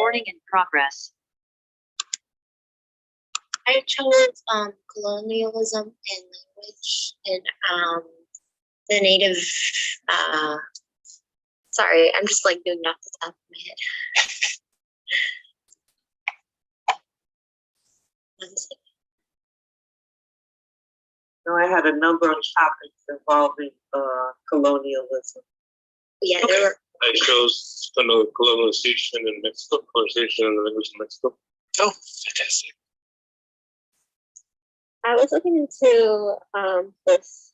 Recording in progress. I chose colonialism and language and the native. Sorry, I'm just like doing it off the top of my head. One second. No, I had a number of topics involving colonialism. Yeah, there were. I chose colonization in Mexico, colonization and the language in Mexico. Oh, fantastic. I was looking into this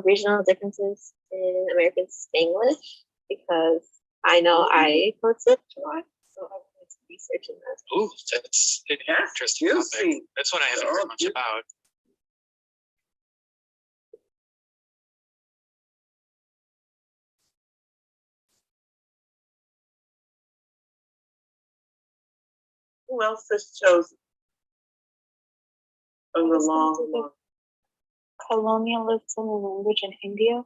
regional differences in American Spanglish because I know I posted a lot, so I wanted to research in that. Ooh, that's an interesting topic. That's one I haven't heard much about. Who else has chosen? From the long. Colonialism and language in India.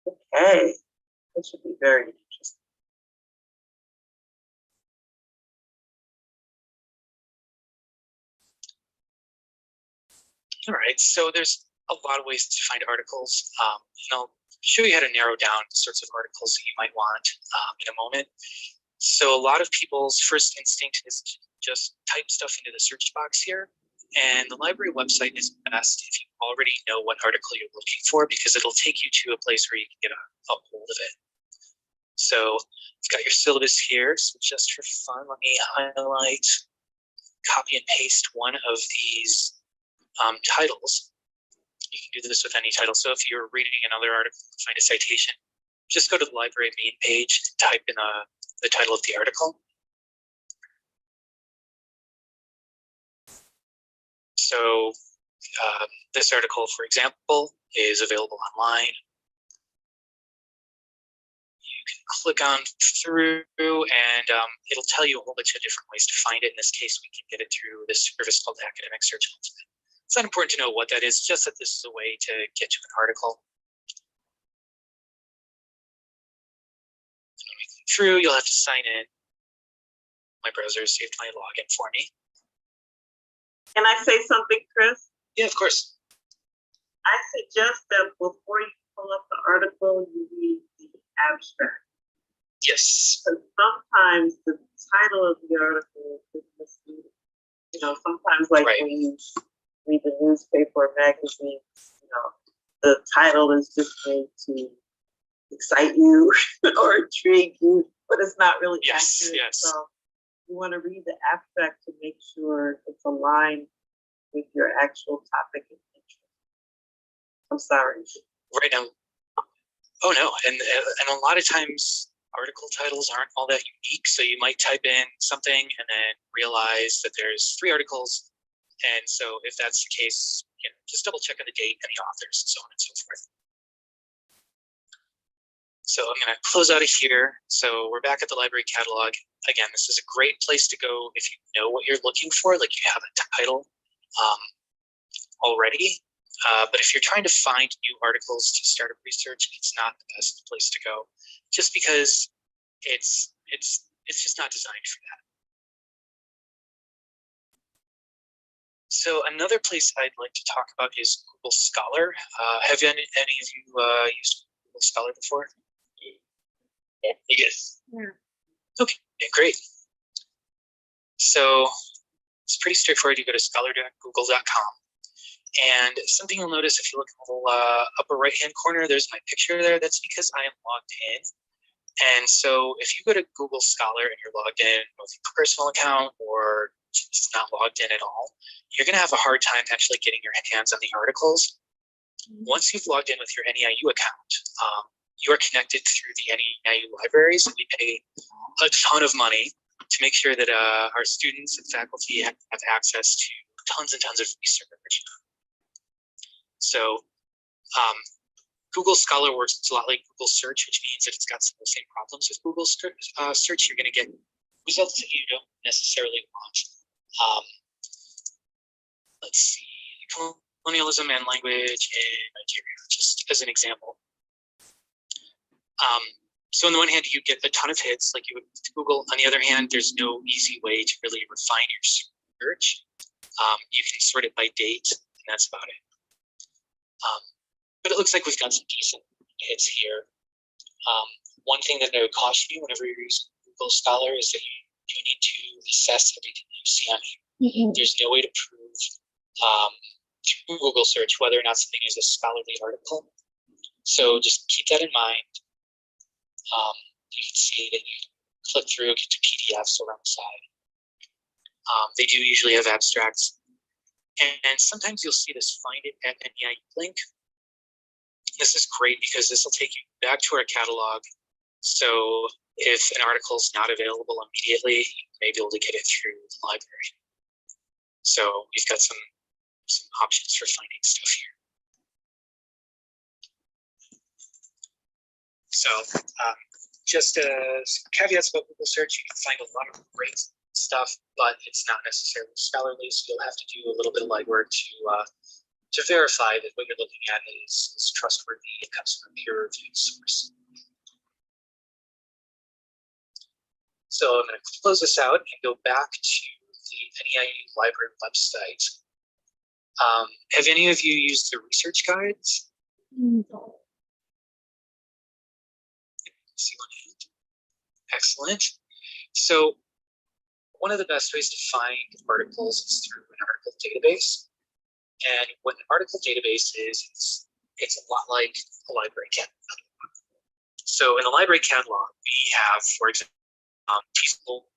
Okay, that should be very interesting. All right, so there's a lot of ways to find articles. And I'll show you how to narrow down the sorts of articles that you might want in a moment. So a lot of people's first instinct is to just type stuff into the search box here. And the library website is best if you already know what article you're looking for, because it'll take you to a place where you can get a hold of it. So you've got your syllabus here. So just for fun, let me highlight, copy and paste one of these titles. You can do this with any title. So if you're reading another article, find a citation, just go to the library main page, type in the title of the article. So this article, for example, is available online. You can click on through and it'll tell you a whole bunch of different ways to find it. In this case, we can get it through this service called Academic Search Ultimate. It's not important to know what that is, just that this is a way to get to an article. When we click through, you'll have to sign in. My browser saved my login for me. Can I say something, Chris? Yeah, of course. I suggest that before you pull up the article, you read the abstract. Yes. Because sometimes the title of the article is misleading. You know, sometimes like when you read the newspaper or magazine, you know, the title is just made to excite you or intrigue you, but it's not really accurate. Yes. So you want to read the abstract to make sure it's aligned with your actual topic and interest. I'm sorry. Right now. Oh no, and a lot of times article titles aren't all that unique. So you might type in something and then realize that there's 3 articles. And so if that's the case, you know, just double check on the date and the authors and so on and so forth. So I'm going to close out of here. So we're back at the library catalog. Again, this is a great place to go if you know what you're looking for, like you have a title already. But if you're trying to find new articles to start a research, it's not the best place to go, just because it's just not designed for that. So another place I'd like to talk about is Google Scholar. Have any of you used Google Scholar before? Yes. Yeah. Okay, great. So it's pretty straightforward. You go to scholar.google.com. And something you'll notice if you look in the little upper right-hand corner, there's my picture there. That's because I am logged in. And so if you go to Google Scholar and you're logged in with your personal account or just not logged in at all, you're going to have a hard time actually getting your hands on the articles. Once you've logged in with your NEIU account, you are connected through the NEIU libraries. We pay a ton of money to make sure that our students and faculty have access to tons and tons of research. So Google Scholar works a lot like Google Search, which means that it's got some of the same problems as Google Search. You're going to get results that you don't necessarily want. Let's see, colonialism and language in Nigeria, just as an example. So on the one hand, you get a ton of hits like you would with Google. On the other hand, there's no easy way to really refine your search. You can sort it by date, and that's about it. But it looks like we've got some decent hits here. One thing that I would caution you whenever you're using Google Scholar is that you need to assess everything you see on here. There's no way to prove through Google search whether or not something is a scholarly article. So just keep that in mind. You can see that you click through, get to PDFs around the side. They do usually have abstracts. And sometimes you'll see this find it at NEI link. This is great because this will take you back to our catalog. So if an article is not available immediately, you may be able to get it through the library. So we've got some options for finding stuff here. So just some caveats about Google search. You can find a lot of great stuff, but it's not necessarily scholarly, so you'll have to do a little bit of legwork to verify that what you're looking at is trustworthy and comes from a peer-reviewed source. So I'm going to close this out and go back to the NEI library website. Have any of you used the research guides? No. See one hand. Excellent. So one of the best ways to find articles is through an article database. And what an article database is, it's a lot like a library catalog. So in the library catalog, we have, for example, TESL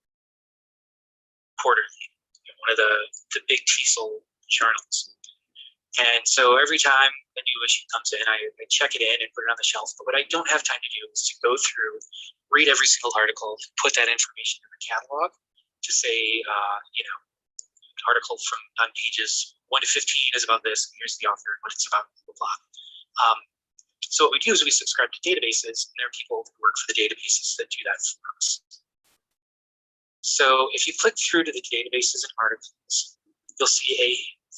Quarterly, one of the big TESL journals. And so every time a new issue comes in, I check it in and put it on the shelf. But what I don't have time to do is to go through, read every single article, put that information in the catalog to say, an article from on pages 1 to 15 is about this, and here's the author, and what it's about, blah, blah, blah. So what we do is we subscribe to databases, and there are people who work for the databases that do that for us. So if you click through to the databases and articles, you'll see a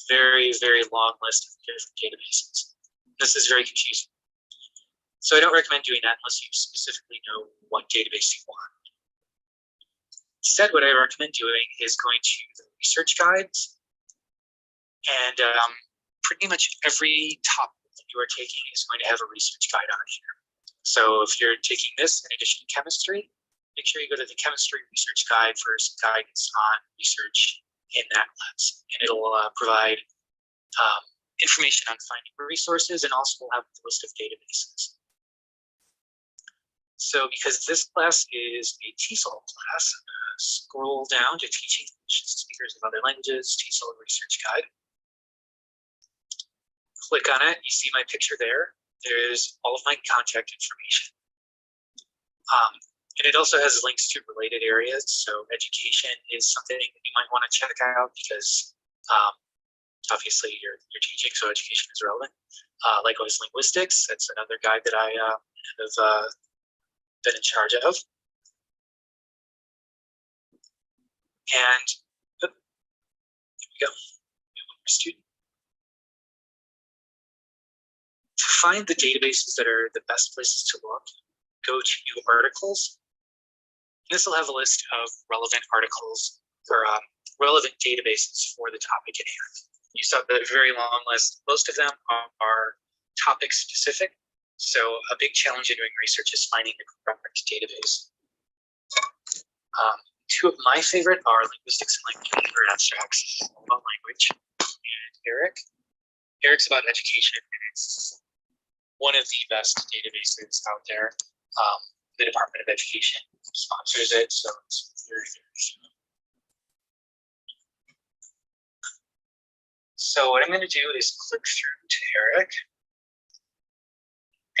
very, very long list of different databases. This is very confusing. So I don't recommend doing that unless you specifically know what database you want. Instead, what I recommend doing is going to the research guides, and pretty much every topic that you are taking is going to have a research guide on here. So if you're taking this in addition to chemistry, make sure you go to the chemistry research guide for some guidance on research in that lens. And it'll provide information on finding resources, and also will have a list of databases. So because this class is a TESL class, scroll down to Teaching Speakers of Other Languages, TESL Research Guide. Click on it, you see my picture there. There's all of my contact information. And it also has links to related areas. So education is something that you might want to check out because obviously you're teaching, so education is relevant. Likewise, linguistics, that's another guide that I have been in charge of. And there we go. One more student. To find the databases that are the best places to look, go to New Articles. This will have a list of relevant articles or relevant databases for the topic at hand. You saw the very long list. Most of them are topic specific. So a big challenge in doing research is finding the correct database. Two of my favorite are linguistics and language or abstracts, all about language, and Eric. Eric's about education, and it's one of the best databases out there. The Department of Education sponsors it, so it's very, very fun. So what I'm going to do is click through to Eric.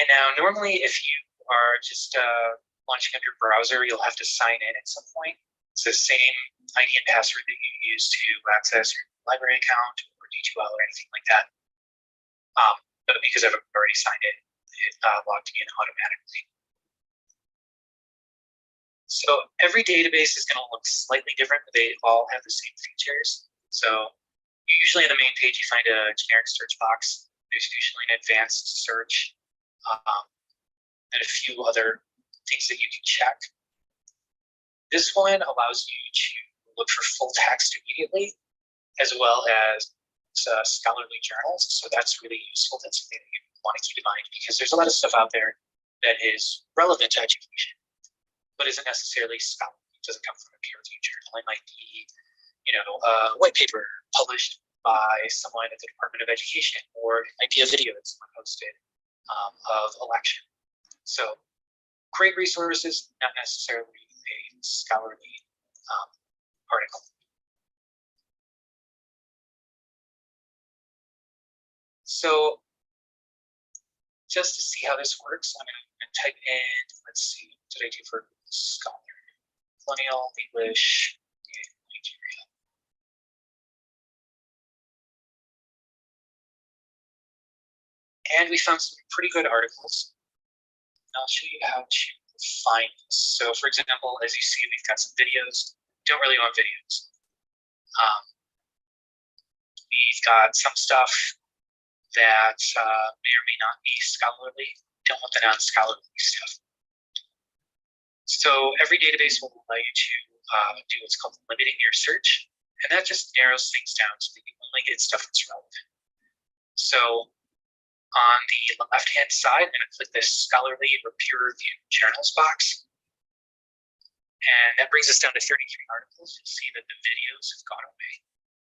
And now normally if you are just launching up your browser, you'll have to sign in at some point. It's the same ID and password that you use to access your library account or D2L or anything like that. But because I've already signed in, it logged me in automatically. So every database is going to look slightly different, but they all have the same features. So usually on the main page, you find a generic search box. There's usually an advanced search and a few other things that you can check. This one allows you to look for full text immediately, as well as scholarly journals. So that's really useful. That's something that you want to keep in mind, because there's a lot of stuff out there that is relevant to education, but isn't necessarily scholarly. It doesn't come from a peer-reviewed journal. It might be, a white paper published by someone at the Department of Education, or it might be a video that someone posted of a lecture. So great resources, not necessarily a scholarly article. So just to see how this works, I'm going to type in, let's see, what did I do for scholar? Colonial English in Nigeria. And we found some pretty good articles. I'll show you how to find this. So for example, as you see, we've got some videos. Don't really want videos. We've got some stuff that may or may not be scholarly. Don't want the non-scholarly stuff. So every database will allow you to do what's called limiting your search. And that just narrows things down so that you only get stuff that's relevant. So on the left-hand side, I'm going to click this scholarly or peer-reviewed journals box. And that brings us down to 33 articles. You'll see that the videos have gone away.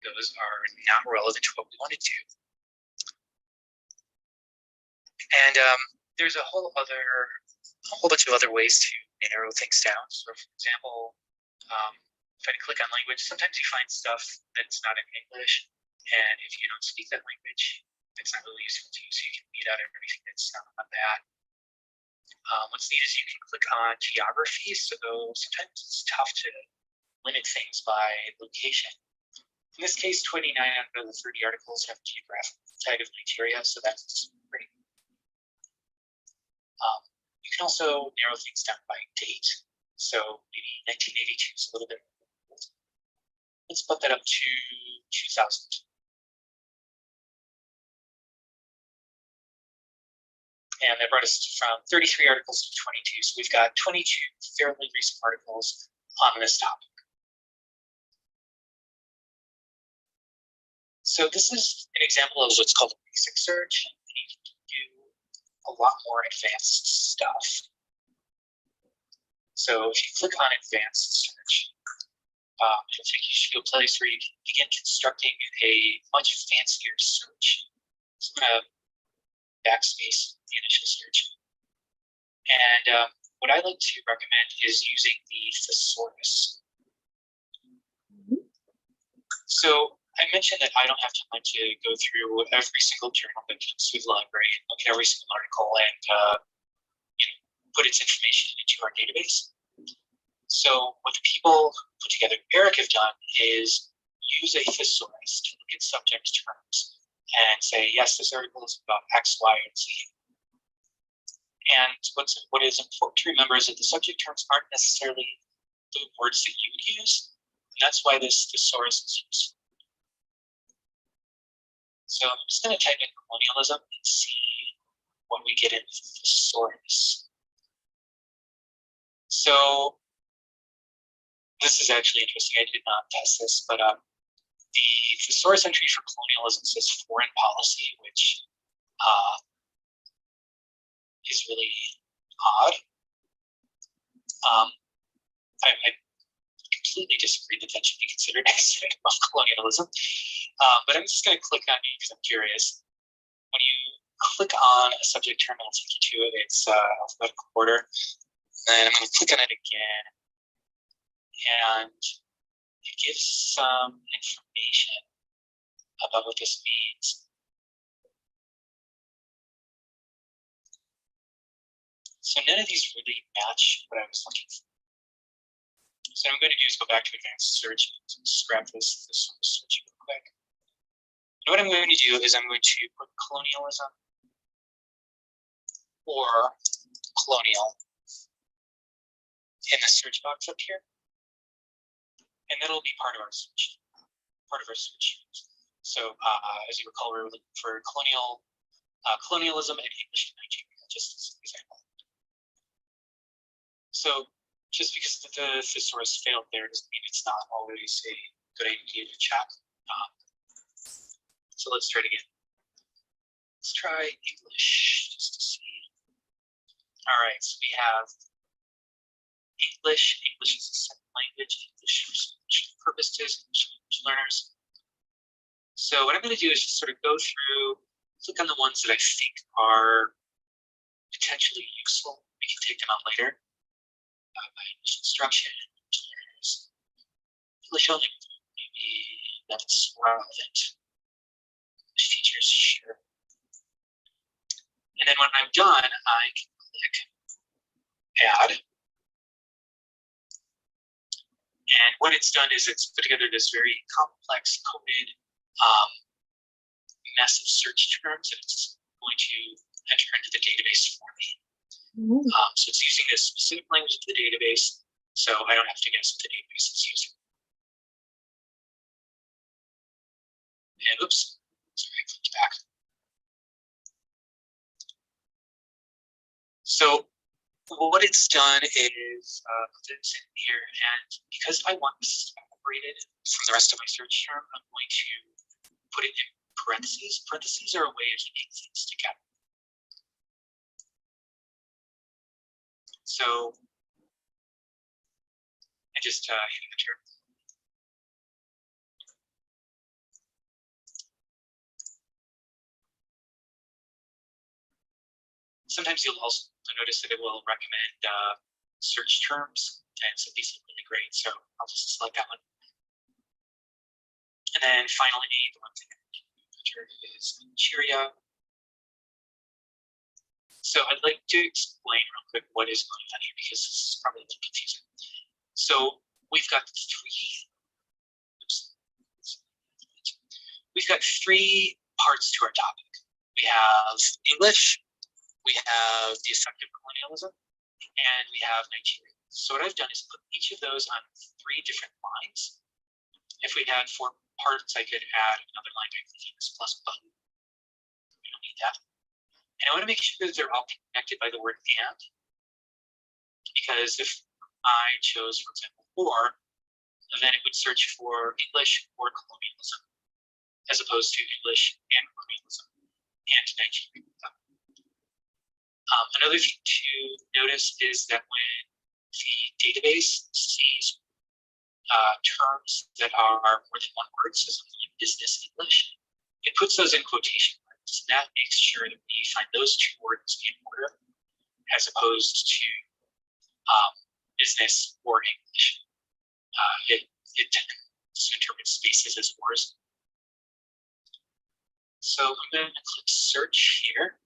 Those are not relevant to what we want to do. And there's a whole bunch of other ways to narrow things down. So for example, if I click on language, sometimes you find stuff that's not in English. And if you don't speak that language, it's not really useful to you. So you can weed out everything that's not on that. What's neat is you can click on geography. So sometimes it's tough to limit things by location. In this case, 29 out of the 30 articles have a geographic tag of Nigeria, so that's great. You can also narrow things down by date. So maybe 1982 is a little bit old. Let's put that up to 2000. And that brought us from 33 articles to 22. So we've got 22 fairly recent articles on this topic. So this is an example of what's called a basic search. And you can do a lot more advanced stuff. So if you click on advanced search, it'll take you to a place where you can begin constructing a much fancier search. So I'm going to backspace the initial search. And what I like to recommend is using the thesaurus. So I mentioned that I don't have time to go through every single journal that comes through the library and look at every single article and put its information into our database. So what the people who put together ERIC have done is use a thesaurus to look at subject terms and say, yes, this article is about X, Y, and Z. And what is important to remember is that the subject terms aren't necessarily the words that you would use. And that's why this thesaurus is useful. So I'm just going to type in colonialism and see what we get in the thesaurus. So this is actually interesting. I did not test this, but the thesaurus entry for colonialism says foreign policy, which is really odd. I completely disagree that that should be considered as of colonialism. But I'm just going to click on it because I'm curious. When you click on a subject term, it'll take you to its alphabetical order. And I'm going to click on it again. And it gives some information about what this means. So none of these really match what I was looking for. So what I'm going to do is go back to advanced search and scrap this search real quick. And what I'm going to do is I'm going to put colonialism or colonial in the search box up here. And that'll be part of our search. So as you recall, we were looking for colonialism and English in Nigeria, just as an example. So just because the thesaurus failed there doesn't mean it's not always a good idea to check. So let's try it again. Let's try English just to see. All right, so we have English. English is a second language. English for special purposes, English language learners. So what I'm going to do is just sort of go through, click on the ones that I think are potentially useful. We can take them out later. By English instruction, English learners, English only, maybe that's relevant. English teachers, sure. And then when I'm done, I can click add. And what it's done is it's put together this very complex coded mess of search terms that it's going to enter into the database for me. So it's using a specific language of the database, so I don't have to guess what the database is using. And oops, sorry, I clicked back. So what it's done is put this in here, and because I want this separated from the rest of my search term, I'm going to put it in parentheses. Parentheses are a way of keeping things together. So I just hit enter. Sometimes you'll also notice that it will recommend search terms, and so these look really great. So I'll just select that one. And then finally, the one thing I'm going to enter is Nigeria. So I'd like to explain real quick what is going on here, because this is probably a little confusing. So we've got three parts to our topic. We have English, we have the effect of colonialism, and we have Nigeria. So what I've done is put each of those on three different lines. If we had 4 parts, I could add another line by clicking this plus button. We don't need that. And I want to make sure that they're all connected by the word and, because if I chose, for example, or, then it would search for English or colonialism, as opposed to English and colonialism and Nigeria. Another thing to notice is that when the database sees terms that are more than one word, so something like business English, it puts those in quotation marks, and that makes sure that we find those 2 words in order, as opposed to business or English. It interprets spaces as words. So I'm going to click search here.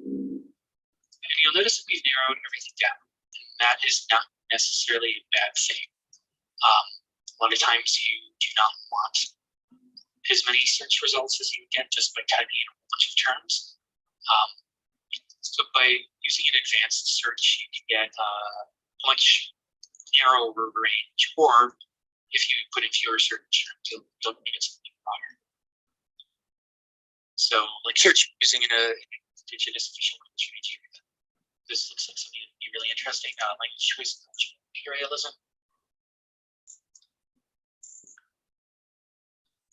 And you'll notice that we've narrowed everything down. And that is not necessarily a bad thing. A lot of times you do not want as many search results as you get just by typing in a whole bunch of terms. So by using an advanced search, you can get a much narrower range, or if you put in fewer search terms, you'll get something broader. So like search using an indigenous official language in Nigeria. This looks like something that would be really interesting. Language choice and imperialism.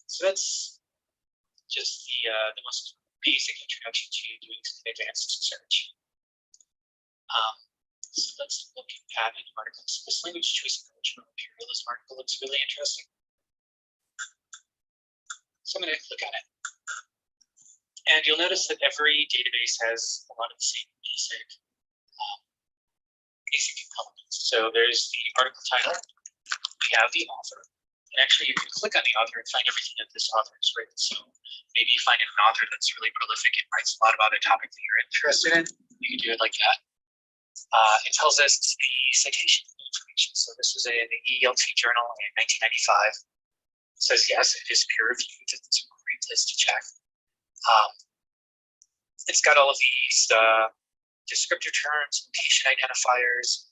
So that's just the most basic introduction to doing advanced search. So let's look at an article. So this language choice and imperialism article looks really interesting. So I'm going to click on it. And you'll notice that every database has a lot of the same basic components. So there's the article title, we have the author, and actually you can click on the author and find everything that this author has written. So maybe you find an author that's really prolific and writes a lot about a topic that you're interested in, you can do it like that. It tells us the citation information. So this was an ELT journal in 1995. It says yes, it is peer reviewed. It's a great place to check. It's got all of these descriptor terms, location identifiers,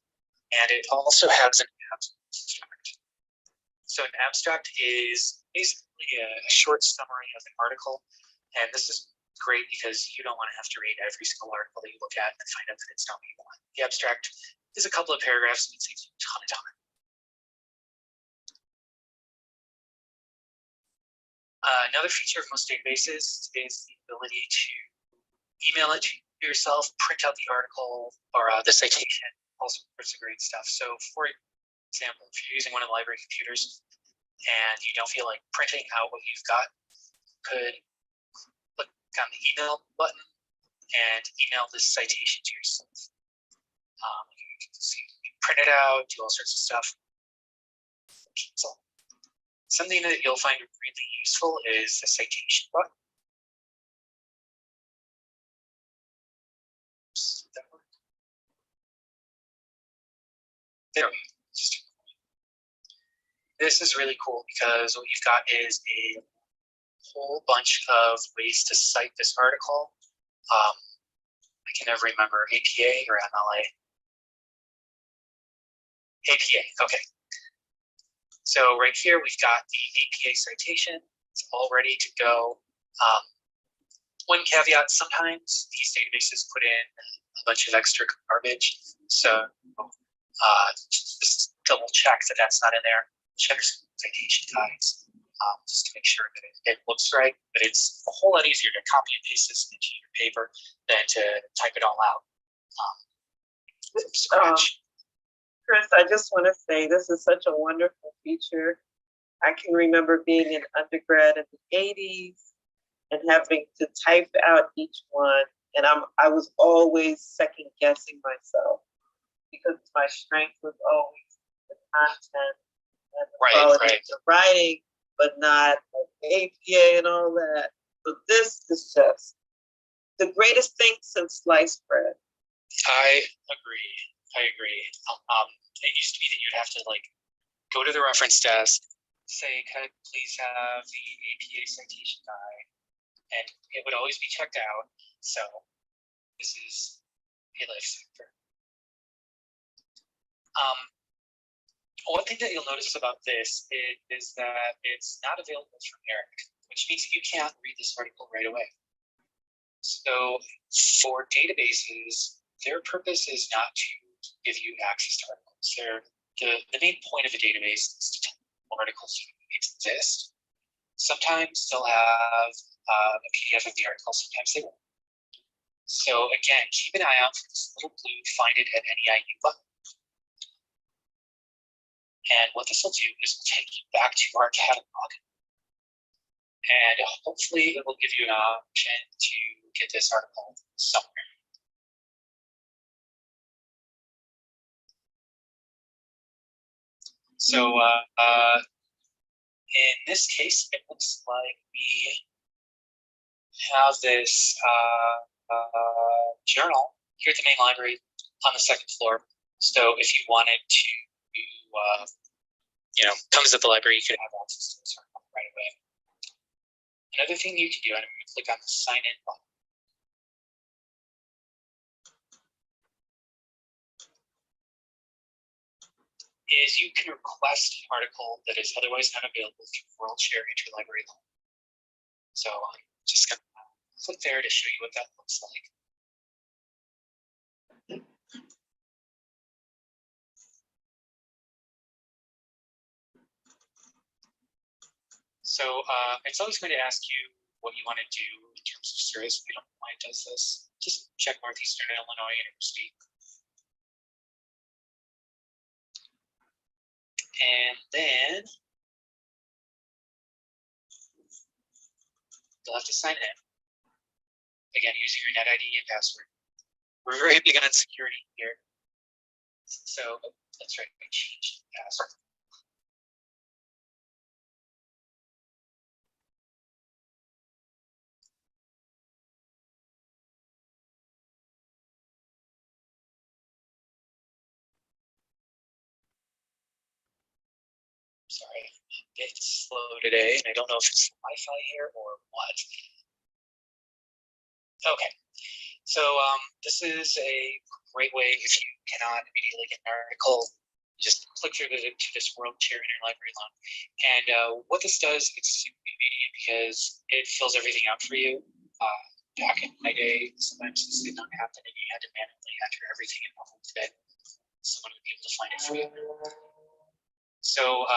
and it also has an abstract. So an abstract is basically a short summary of an article, and this is great because you don't want to have to read every single article that you look at and find out that it's not what you want. The abstract There's a couple of paragraphs, it saves you a ton of time. Another feature of most databases is the ability to email it to yourself, print out the article or the citation, all sorts of great stuff. So for example, if you're using one of the library computers and you don't feel like printing out what you've got, you could click on the email button and email this citation to yourself. You can see, you print it out, do all sorts of stuff. So something that you'll find really useful is the citation button. There we go. This is really cool because what you've got is a whole bunch of ways to cite this article. I can never remember APA or MLA. APA, okay. So right here, we've got the APA citation. It's all ready to go. One caveat, sometimes these databases put in a bunch of extra garbage. So just double check that that's not in there. Check citation guides just to make sure that it looks right. But it's a whole lot easier to copy and paste this into your paper than to type it all out from scratch. Chris, I just want to say this is such a wonderful feature. I can remember being an undergrad in the 80s and having to type out each one. And I was always second guessing myself because my strength was always the content and the quality of the writing, but not like APA and all that. So this is just the greatest thing since sliced bread. I agree. It used to be that you'd have to like go to the reference desk, say, "Can I please have the APA citation guide?" And it would always be checked out. So this is a lifesaver. One thing that you'll notice about this is that it's not available from ERIC, which means you can't read this article right away. So for databases, their purpose is not to give you access to articles. The main point of a database is to tell articles exist. Sometimes they'll have a PDF of the article, sometimes they won't. So again, keep an eye out for this little blue find it at NEIU button. And what this will do is take you back to our catalog. And hopefully it will give you an option to get this article somewhere. So in this case, it looks like we have this journal here at the main library on the second floor. So if you wanted to, come visit the library, you could have access to this article right away. Another thing you can do, and I'm going to click on the sign in button. Is you can request an article that is otherwise unavailable through WorldShare Interlibrary Loan. So I'm just going to click there to show you what that looks like. So it's always going to ask you what you want to do in terms of service. We don't know why it does this. Just check Northeastern Illinois University. And then you'll have to sign in. Again, using your NetID and password. We're very big on security here. So that's right, I changed the password. Sorry, it's slow today, and I don't know if it's Wi-Fi here or what. Okay, so this is a great way if you cannot immediately get an article, just click through to this WorldShare Interlibrary Loan. And what this does, it's super convenient because it fills everything out for you. Back in my day, sometimes this did not happen and you had to manually enter everything in the whole bit. someone would be able to find it for you. So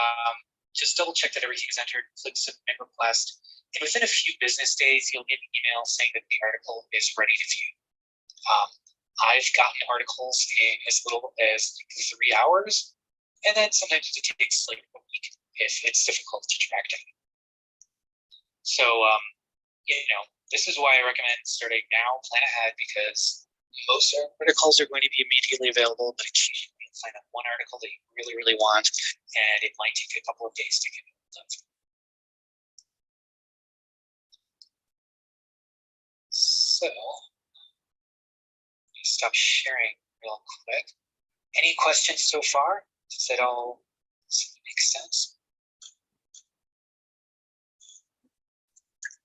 just double check that everything is entered, click submit request, and within a few business days, you'll get an email saying that the article is ready to view. I've gotten articles in as little as 3 hours, and then sometimes it takes like a week if it's difficult to track down. So, this is why I recommend starting now, plan ahead, because most articles are going to be immediately available, but occasionally you'll find that one article that you really, really want, and it might take a couple of days to get it done. So, let me stop sharing real quick. Any questions so far? Does that all make sense?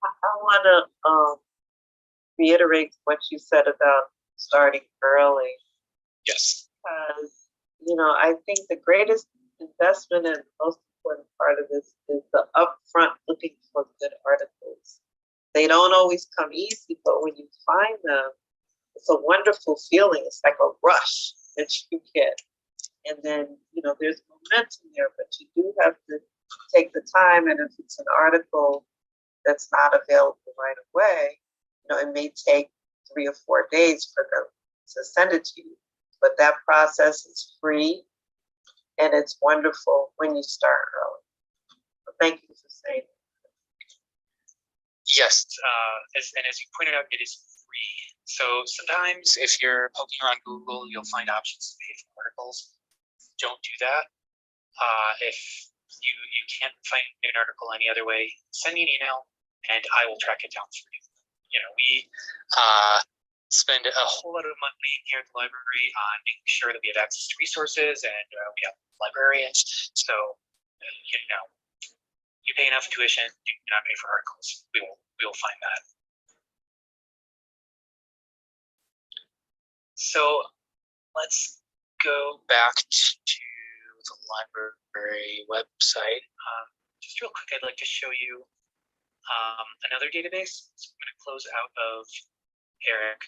I want to reiterate what you said about starting early. Yes. Because, I think the greatest investment and most important part of this is the upfront looking for good articles. They don't always come easy, but when you find them, it's a wonderful feeling. It's like a rush that you get. And then, there's momentum there, but you do have to take the time. And if it's an article that's not available right away, it may take 3 or 4 days for them to send it to you. But that process is free and it's wonderful when you start early. So thank you for saying that. Yes, as you pointed out, it is free. So sometimes if you're poking around Google, you'll find options to pay for articles. Don't do that. If you can't find an article any other way, send me an email and I will track it down for you. We spend a whole lot of money here at the library on making sure that we have access to resources and we have librarians. So, you pay enough tuition, you do not pay for articles. We will find that. So let's go back to the library website. Just real quick, I'd like to show you another database. So I'm going to close out of ERIC.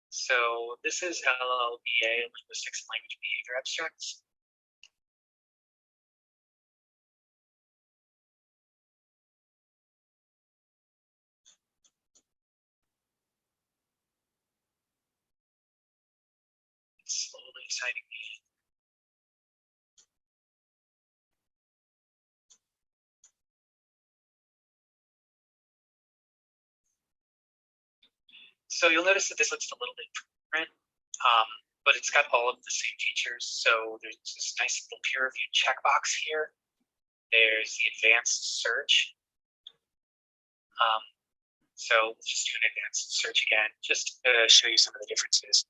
So this is LLBA, Linguistics and Language Behavior Abstracts. It's slowly signing me in. So you'll notice that this looks a little bit different, but it's got all of the same features. So there's this nice little peer reviewed checkbox here. There's the advanced search. So let's just do an advanced search again, just to show you some of the differences.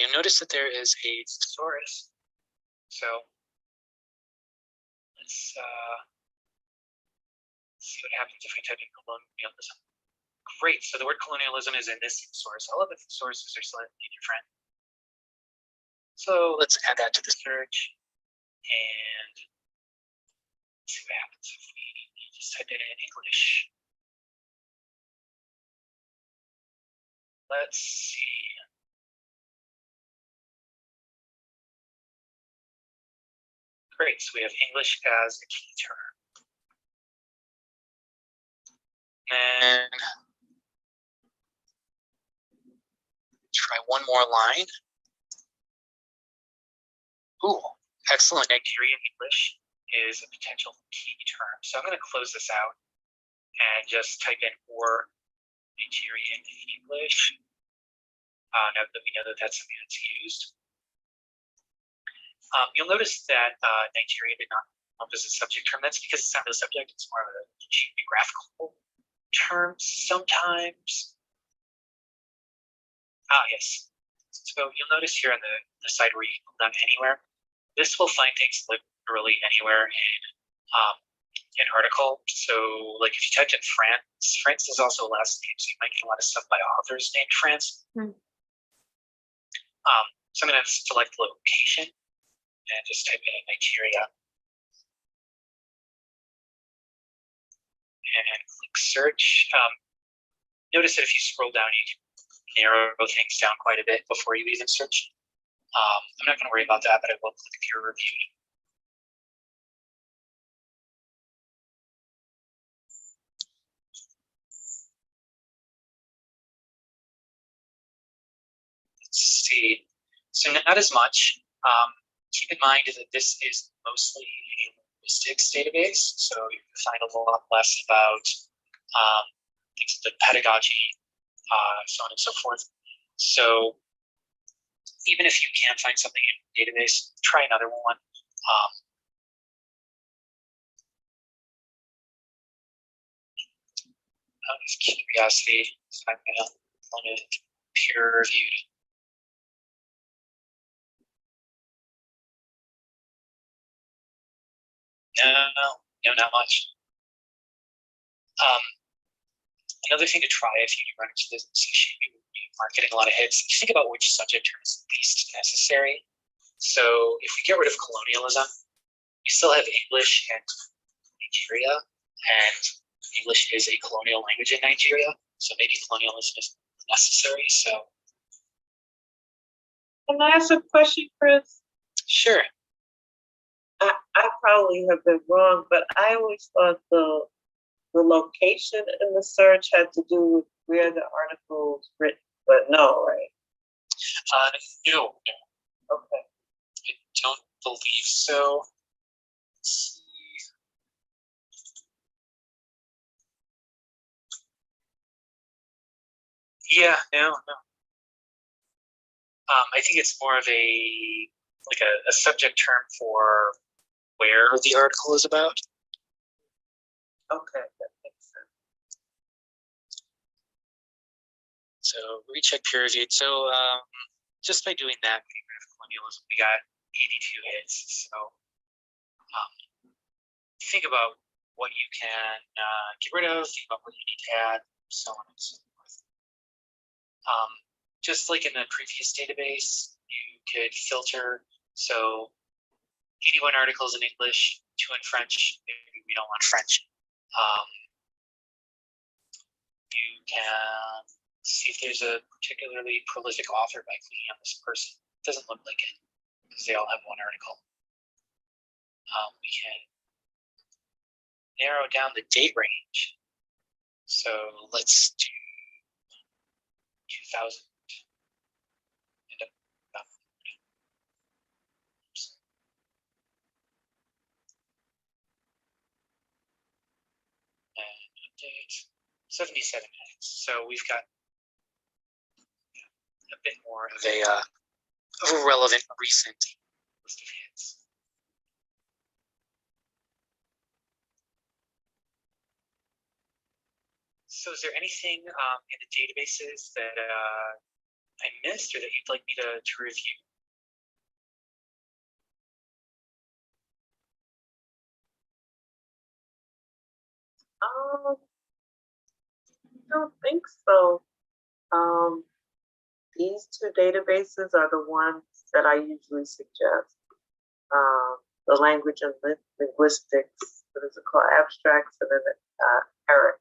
You'll notice that there is a thesaurus. So let's see what happens if I type in colonialism. Great, so the word colonialism is in this thesaurus. All of the thesauruses are slightly different. So let's add that to the search and see what happens if we just type it in English. Let's see. Great, so we have English as a key term. And try one more line. Ooh, excellent. Nigerian English is a potential key term. So I'm going to close this out and just type in or Nigerian English. Now that we know that that's something that's used. You'll notice that Nigeria did not come up as a subject term. That's because it's not a subject, it's more of a geographical term sometimes. Yes. So you'll notice here on the side where you can click on anywhere, this will find things literally anywhere in an article. So like if you typed in France, France is also a last name, so you might get a lot of stuff by authors named France. So I'm going to select location and just type in Nigeria. And click search. Notice that if you scroll down, you can narrow things down quite a bit before you even search. I'm not going to worry about that, but I will click peer reviewed. Let's see. So not as much. Keep in mind that this is mostly a linguistics database, so you can find a lot less about things like pedagogy, so on and so forth. So even if you can find something in the database, try another one. Out of curiosity, I'm going to peer reviewed. No, not much. Another thing to try if you run into this issue, you aren't getting a lot of hits, think about which subject term is least necessary. So if we get rid of colonialism, we still have English and Nigeria, and English is a colonial language in Nigeria, so maybe colonialism is necessary. So, Can I ask a question, Chris? sure. I probably have been wrong, but I always thought the location in the search had to do with where the article was written, but no, right? No, Okay. I don't believe so. Let's see. Yeah, no. I think it's more of a subject term for where the article is about. Okay, that makes sense. So recheck peer reviewed. So just by doing that, colonialism, we got 82 hits. So think about what you can get rid of, think about what you need to add, so on and so forth. Just like in the previous database, you could filter. So 81 articles in English, 2 in French. Maybe we don't want French. You can see if there's a particularly prolific author by clicking on this person. It doesn't look like it because they all have one article. We can narrow down the date range. So let's do 2000. And update 77 minutes. So we've got a bit more of a relevant recent list of hits. So is there anything in the databases that I missed or that you'd like me to review? I don't think so. These 2 databases are the ones that I usually suggest. The language and linguistics, what is it called, abstracts, and then ERIC.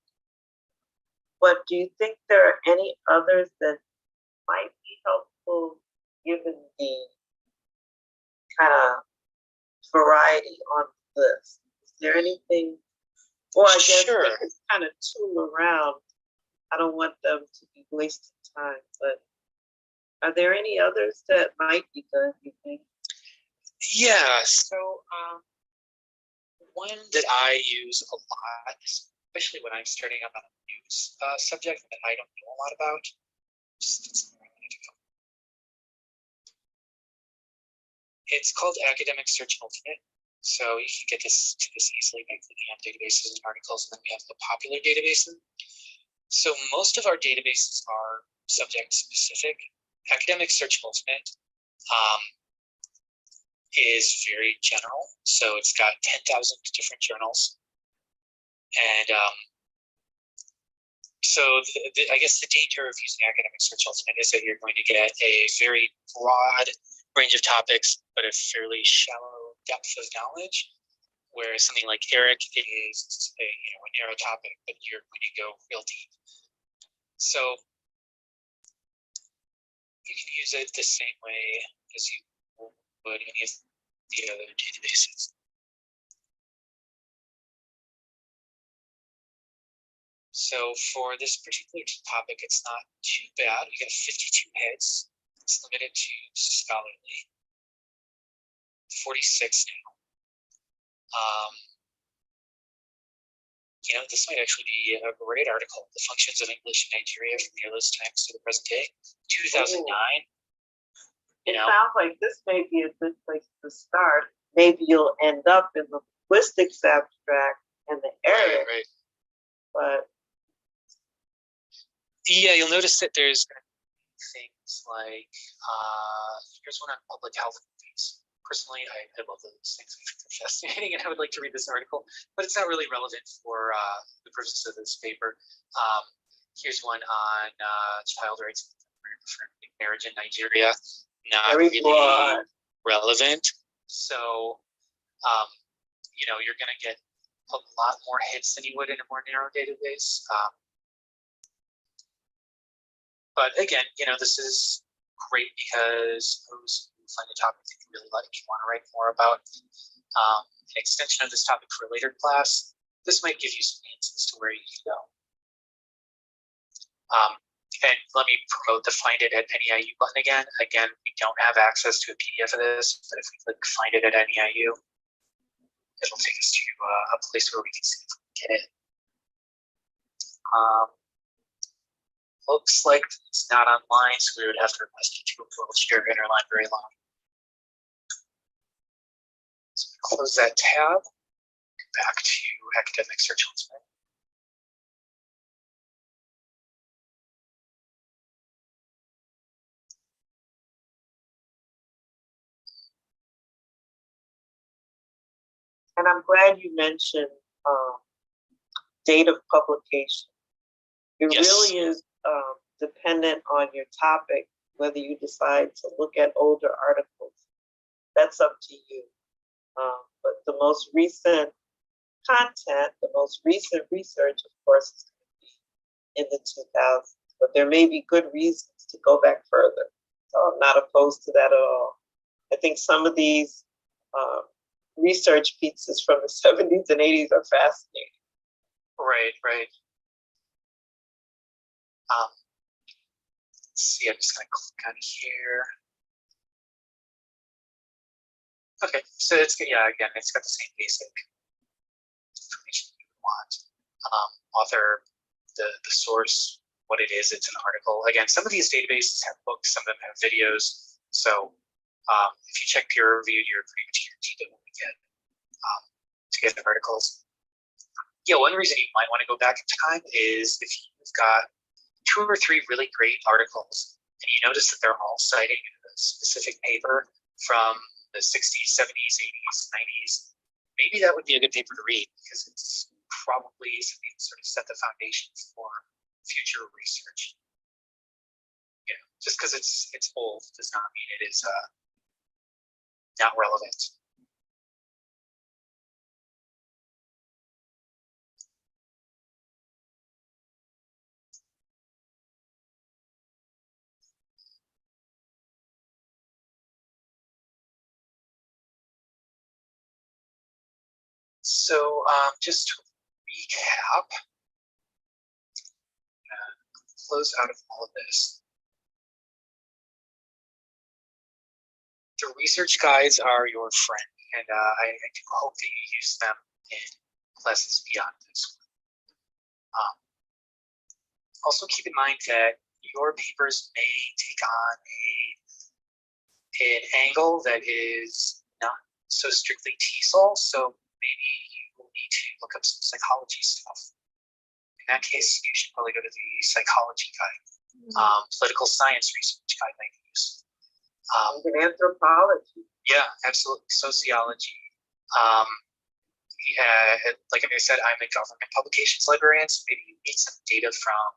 But do you think there are any others that might be helpful given the kind of variety on the list? Is there anything? Well, I guess Sure. they can kind of tool around. I don't want them to be wasting time, but are there any others that might be good, you think? Yeah, so one that I use a lot, especially when I'm starting up on a news subject that I don't know a lot about. It's called Academic Search Ultimate. So you can get to this easily by clicking on databases and articles, and then we have the popular databases. So most of our databases are subject specific. Academic Search Ultimate is very general. So it's got 10,000 different journals. And so I guess the danger of using Academic Search Ultimate is that you're going to get a very broad range of topics, but a fairly shallow depth of knowledge. Whereas something like ERIC is a narrow topic, but you're going to go real deep. So you can use it the same way as you would any of the other databases. So for this particular topic, it's not too bad. We got 52 hits. It's limited to scholarly. 46 now. This might actually be a great article. The Functions of English in Nigeria from the earliest times to the present day. 2009. It sounds like this may be a good place to start. Maybe you'll end up in the linguistics abstract and the area, Right. but yeah, you'll notice that there's things like here's one on public health movies. Personally, I love those things. I think they're fascinating, and I would like to read this article, but it's not really relevant for the purposes of this paper. Here's one on child rights for marriage in Nigeria. Not very really broad. relevant. So, you're going to get a lot more hits than you would in a more narrow database. But again, this is great because suppose you find a topic that you really like, you want to write more about an extension of this topic for a later class. This might give you some hints as to where you can go. And let me promote the Find It at NEIU button again. Again, we don't have access to a PDF of this, but if we click Find It at NEIU, it'll take us to a place where we can see if we can get it. Looks like it's not online, so we would have to request it to a Google share interlibrary line. So we close that tab, go back to academic search elsewhere. And I'm glad you mentioned date of publication. It Yes. really is dependent on your topic, whether you decide to look at older articles. That's up to you. But the most recent content, the most recent research, of course, is going to be in the 2000s. But there may be good reasons to go back further. So I'm not opposed to that at all. I think some of these research pieces from the 70s and 80s are fascinating. Right. Let's see, I'm just going to click on here. Okay, so it's again, it's got the same basic information you would want. Author, the source, what it is, it's an article. Again, some of these databases have books, some of them have videos. So if you check peer review, you're pretty much guaranteed to get articles. Yeah, one reason you might want to go back in time is if you've got 2 or 3 really great articles and you notice that they're all citing a specific paper from the 60s, 70s, 80s, 90s, maybe that would be a good paper to read because it's probably something to sort of set the foundation for future research. Just because it's old does not mean it is not relevant. So just to recap, close out of all of this. The research guides are your friend, and I do hope that you use them in classes beyond this one. Also keep in mind that your papers may take on an angle that is not so strictly TESL, so maybe you will need to look up some psychology stuff. In that case, you should probably go to the psychology guide. Political science research guide might be useful. Even anthropology. Yeah, absolutely. Sociology. Like I said, I'm a government publications librarian, so maybe you need some data from,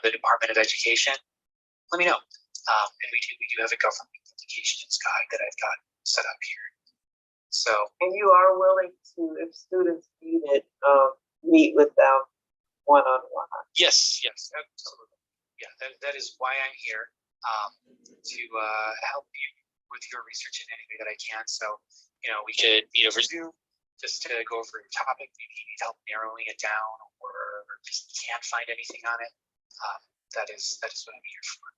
the Department of Education. Let me know. And we do have a government publications guide that I've got set up here. So. And you are willing to, if students need it, meet with them one-on-one. Yes, absolutely. Yeah, that is why I'm here. to help you with your research in any way that I can. So, we could meet over Zoom just to go over your topic. Maybe you need help narrowing it down, or just can't find anything on it. That is what I'm here for.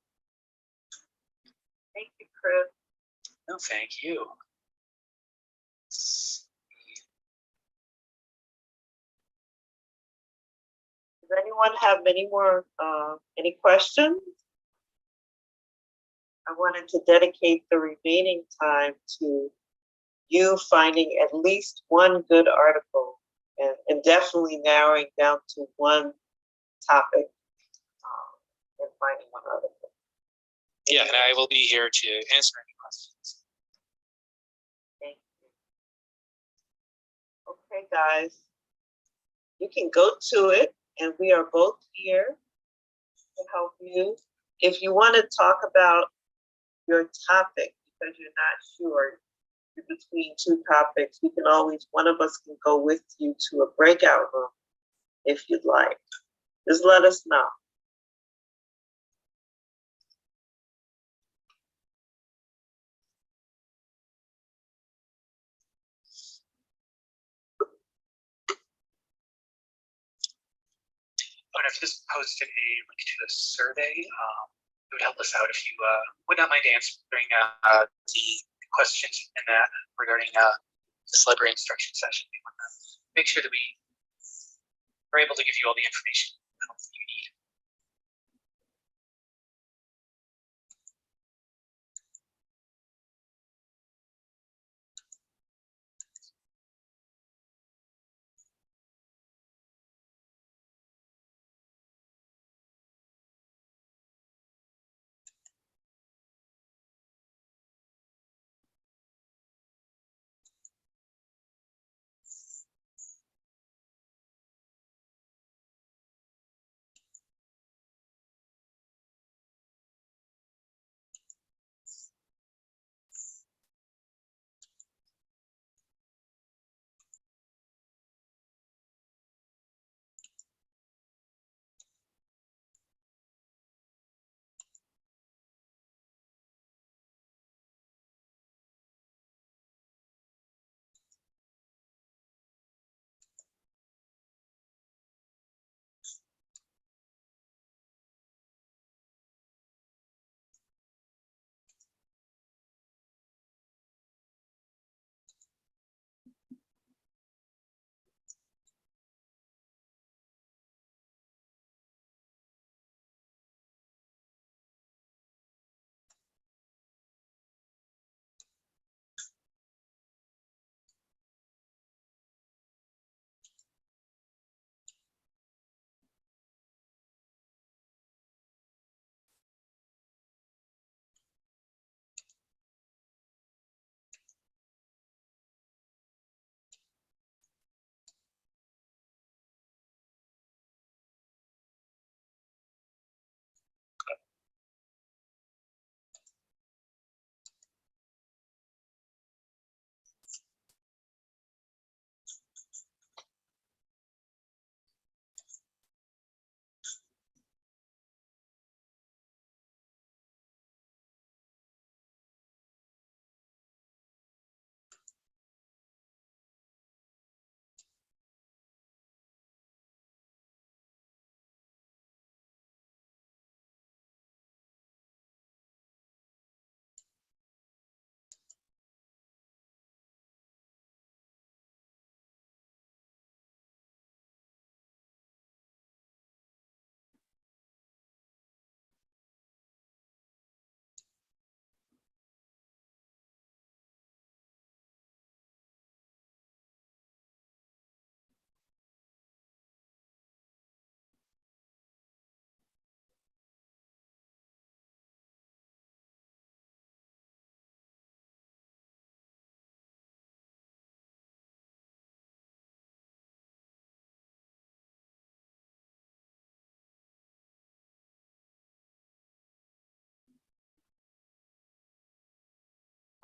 Thank you, Chris. No, thank you. Does anyone have any questions? I wanted to dedicate the remaining time to you finding at least one good article and definitely narrowing down to one topic and finding one article. Yeah, and I will be here to answer any questions. Thank you. Okay, guys, you can go to it, and we are both here to help you. If you want to talk about your topic because you're not sure, you're between two topics, we can always, one of us can go with you to a breakout room if you'd like. Just let us know. And I've just posted a link to the survey. It would help us out if you would not mind answering the questions in that regarding this library instruction session. We want to make sure that we are able to give you all the information you need.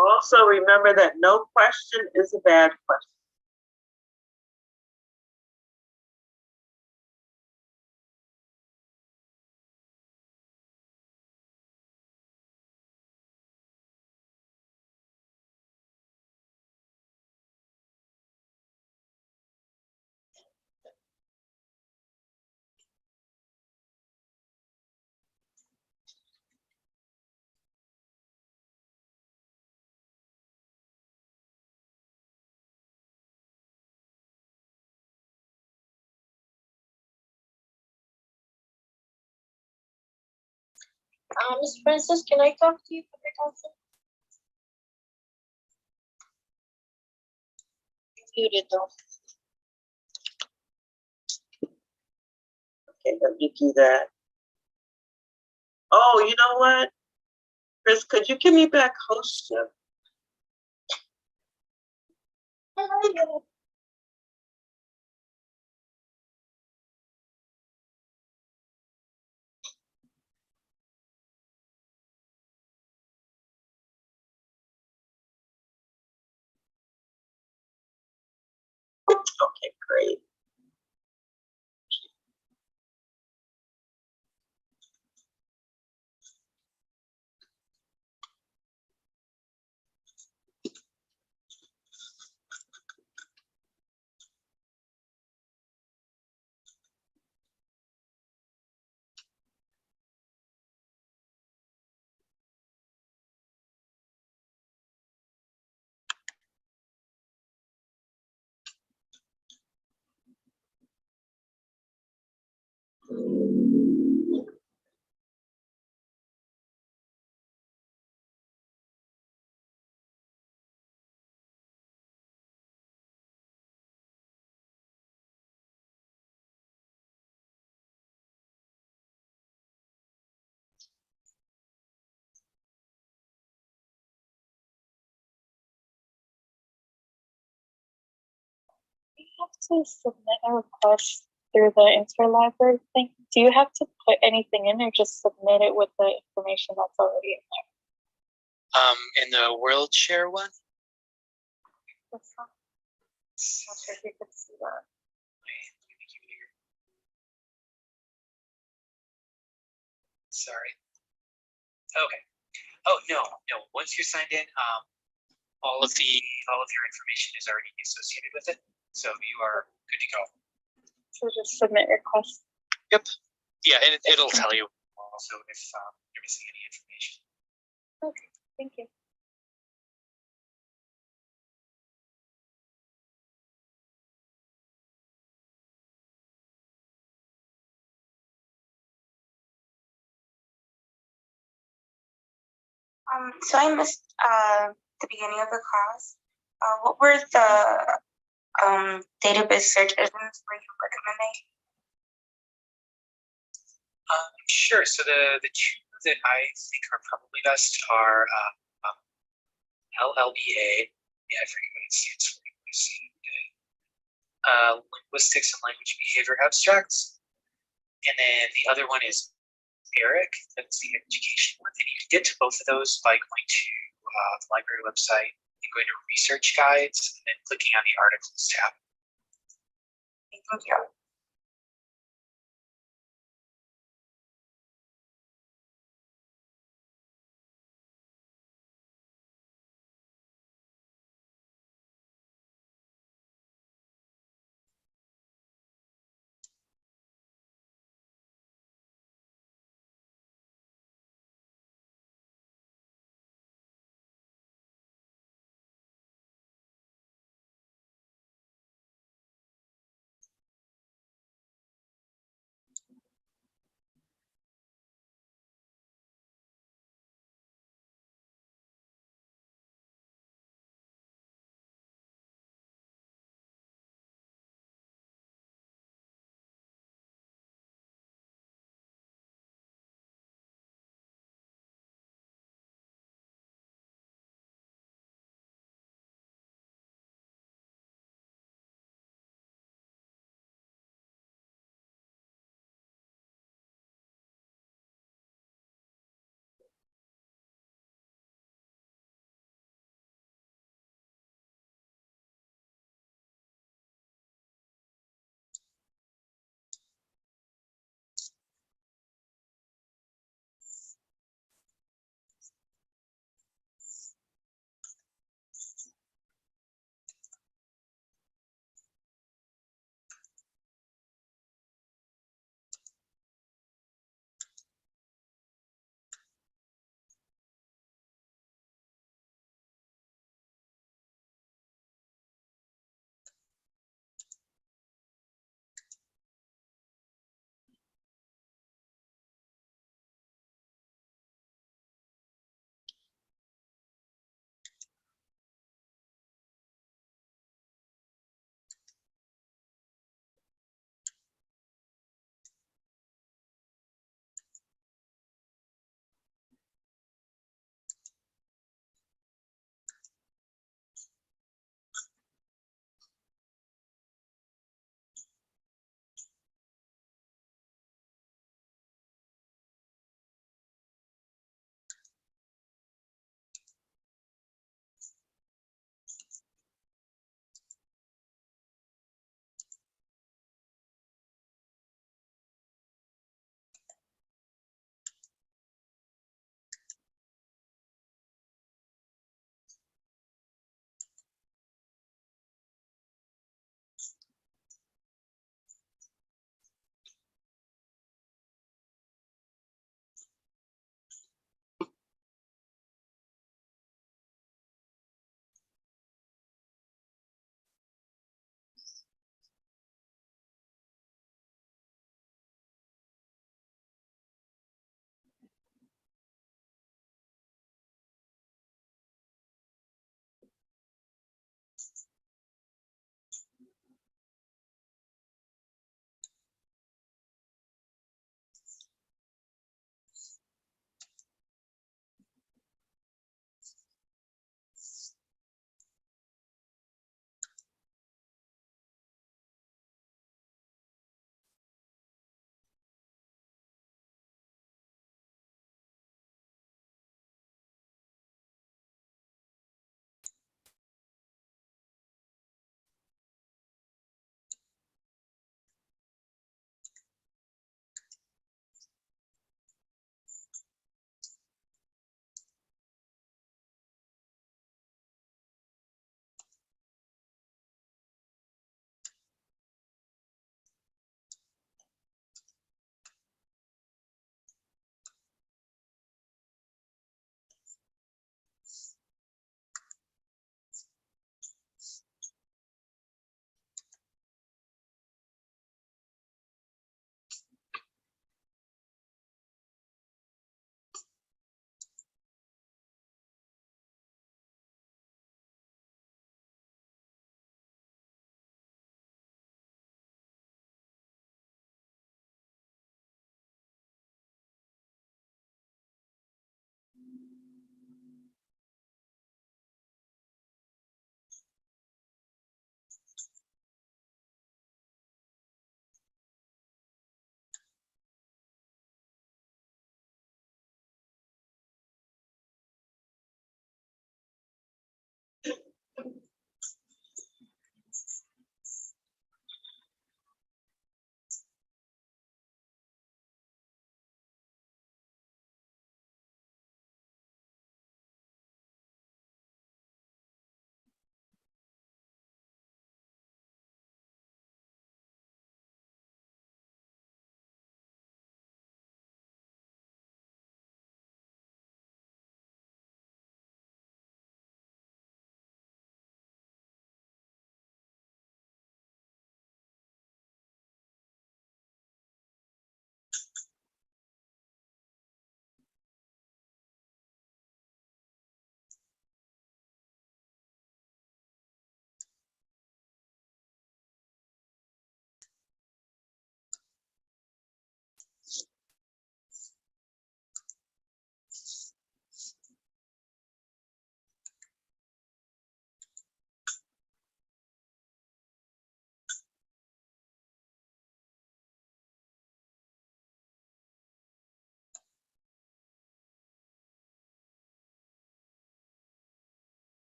Also, remember that no question is a bad question. Ms. Francis, can I talk to you for a second? Muted though. Okay, let me do that. Oh, you know what? Chris, could you give me back hostship? Okay, great. You have to submit a request through the interlibrary thing. Do you have to put anything in or just submit it with the information that's already in there? In the world share one, That's not, not sure if you could see that. sorry. Okay. Oh, no. Once you're signed in, all of your information is already associated with it. So you are good to go. So just submit request. Yep. Yeah, and it'll tell you also if you're missing any information. Okay, thank you. So I missed the beginning of the class. What were the database search engines were you recommending? Sure. So the two that I think are probably best are LLBA. Yeah, I forget what it stands for. Linguistics and Language Behavior Abstracts. And then the other one is ERIC, that's the education one. And you can get to both of those by going to the library website and going to research guides and then clicking on the articles tab. Thank you.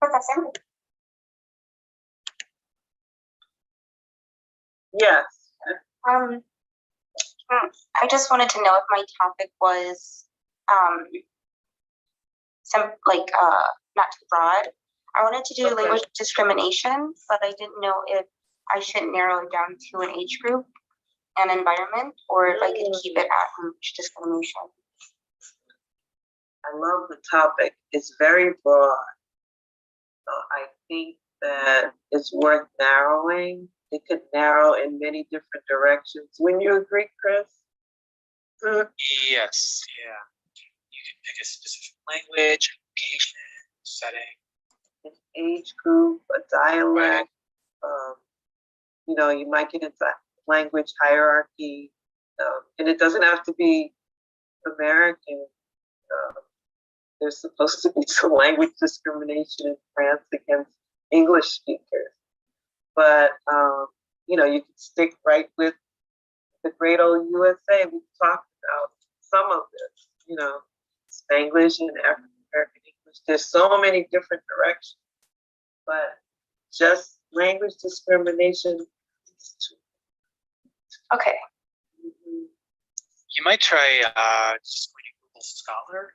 Professor? Yes. Um, I just wanted to know if my topic was some like not too broad. I wanted to do Okay. language discrimination, but I didn't know if I should narrow it down to an age group and environment, or if I could keep it at language discrimination. I love the topic. It's very broad. So I think that it's worth narrowing. It could narrow in many different directions. Wouldn't you agree, Chris? Yes, yeah. You can pick a specific language, location, setting. An age group, a dialect. You might get into language hierarchy, and it doesn't have to be American. There's supposed to be some language discrimination in France against English speakers, but you can stick right with the great old USA. We've talked about some of this, Spanglish and African American English. There's so many different directions, but just language discrimination. Okay. You might try just going to Google Scholar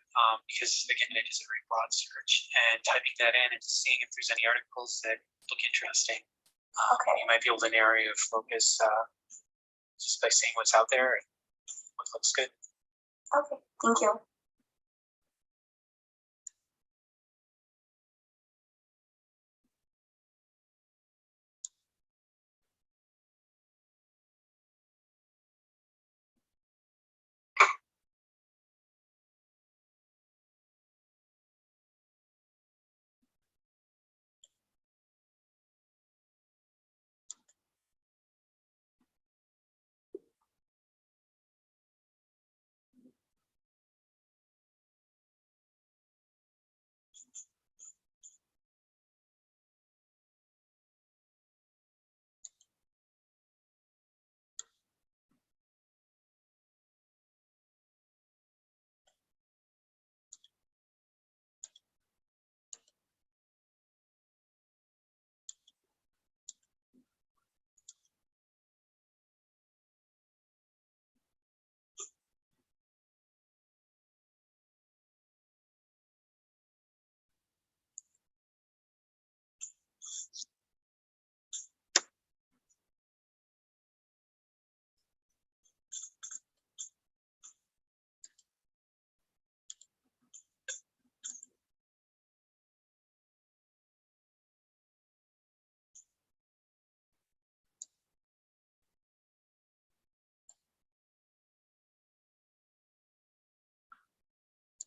because again, it is a very broad search, and typing that in and seeing if there's any articles that look interesting. Okay. You might be able to narrow your focus just by seeing what's out there and what looks good. Okay. Thank you.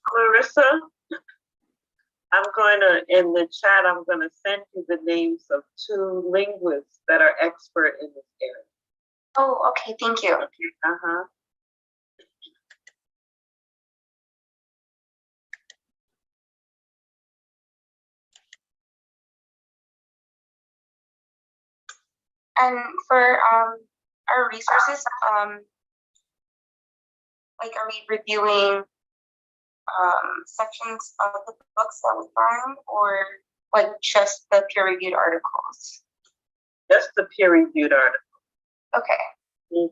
Clarissa, I'm going to, in the chat, I'm going to send you the names of 2 linguists that are expert in this area. Oh, okay, thank you. Uh-huh. And for our resources, like are we reviewing sections of the books that we find, or like just the peer-reviewed articles? Just the peer-reviewed article. Okay. Mhm.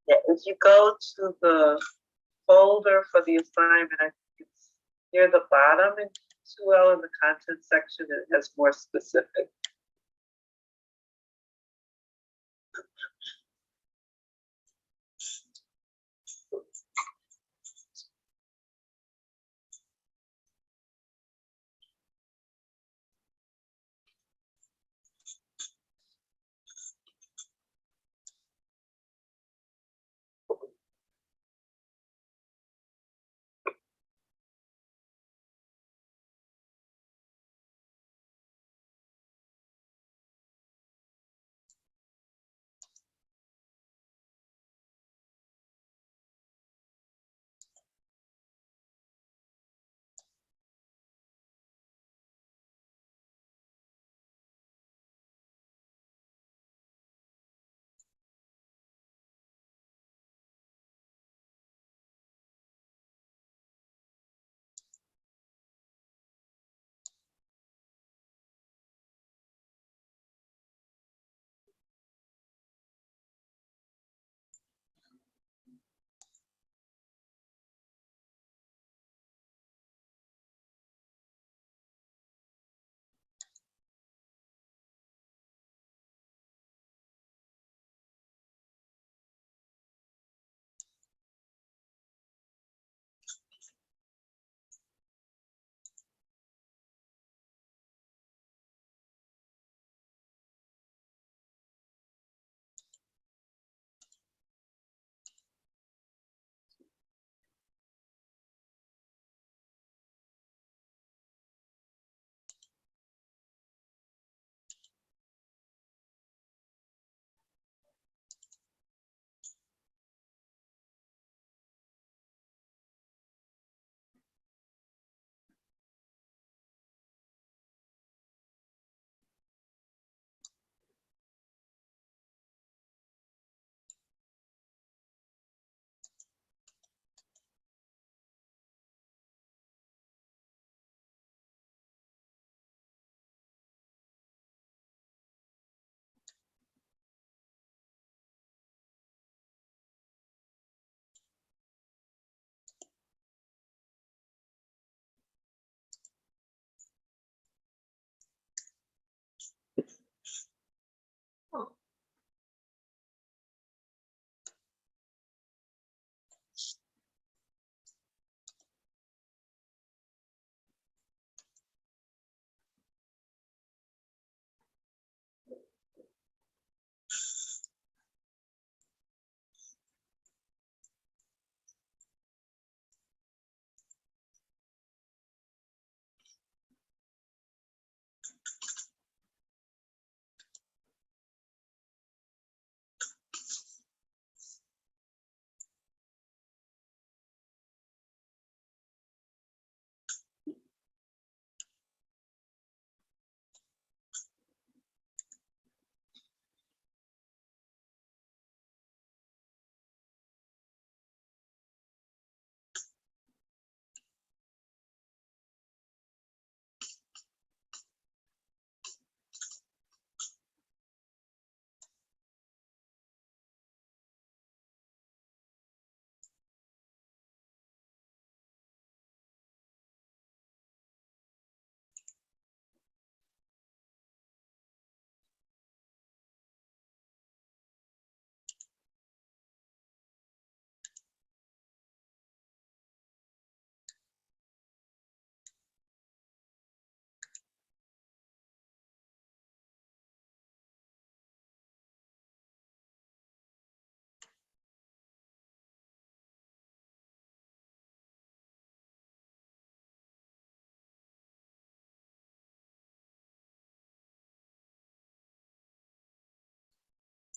Yeah, if you go to the folder for the assignment, I think it's near the bottom in 2L in the content section, it has more specific.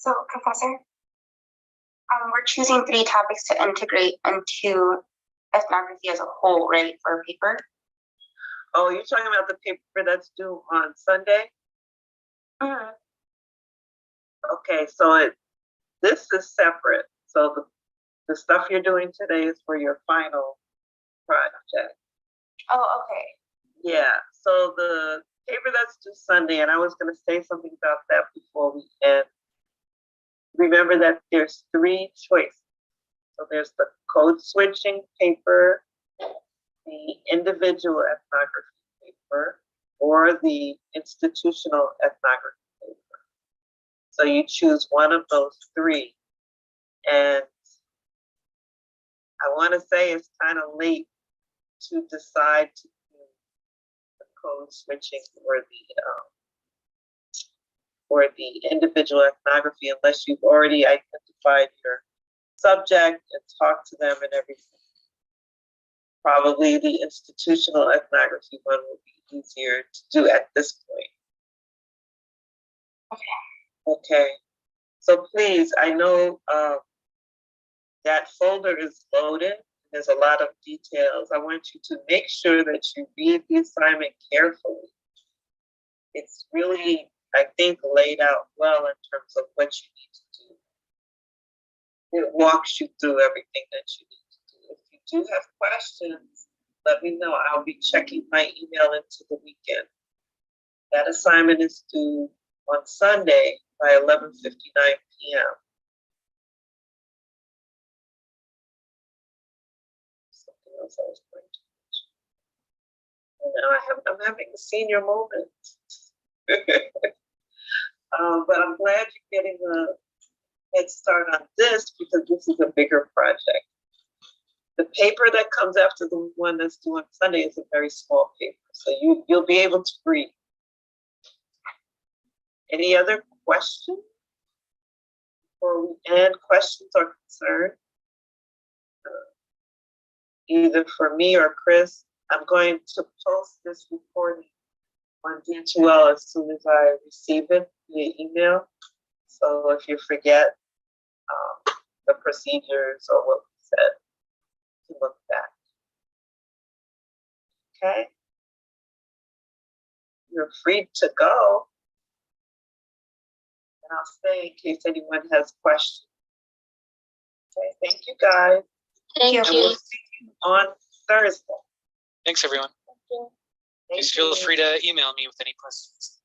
So, Professor, we're choosing 3 topics to integrate into ethnography as a whole, right, for a paper? Oh, you're talking about the paper that's due on Sunday? Mm. Okay, so this is separate. So the stuff you're doing today is for your final project. Oh, okay. Yeah, so the paper that's due Sunday, and I was gonna say something about that before we end. Remember that there's 3 choices. So there's the code switching paper, the individual ethnography paper, or the institutional ethnography paper. So you choose one of those 3. And I want to say it's kind of late to decide to do the code switching or the individual ethnography unless you've already identified your subject and talked to them and everything. Probably the institutional ethnography one will be easier to do at this point. Okay. So please, I know that folder is loaded. There's a lot of details. I want you to make sure that you read the assignment carefully. It's really, I think, laid out well in terms of what you need to do. It walks you through everything that you need to do. If you do have questions, let me know. I'll be checking my email into the weekend. That assignment is due on Sunday by 11:59 p.m. Something else I was going to mention. Now I'm having a senior moment. But I'm glad you're getting a head start on this because this is a bigger project. The paper that comes after the one that's due on Sunday is a very small paper, so you'll be able to read. Any other questions? Before we end, questions or concerns? Either for me or Chris, I'm going to post this recording on D2L as soon as I receive it via email. So if you forget the procedures or what we said, to look back. Okay? You're free to go. And I'll stay in case anyone has questions. Okay, thank you guys. Thank And you. we'll see you on Thursday. Thanks, everyone. Thank you. Thank Please feel you. free to email me with any questions.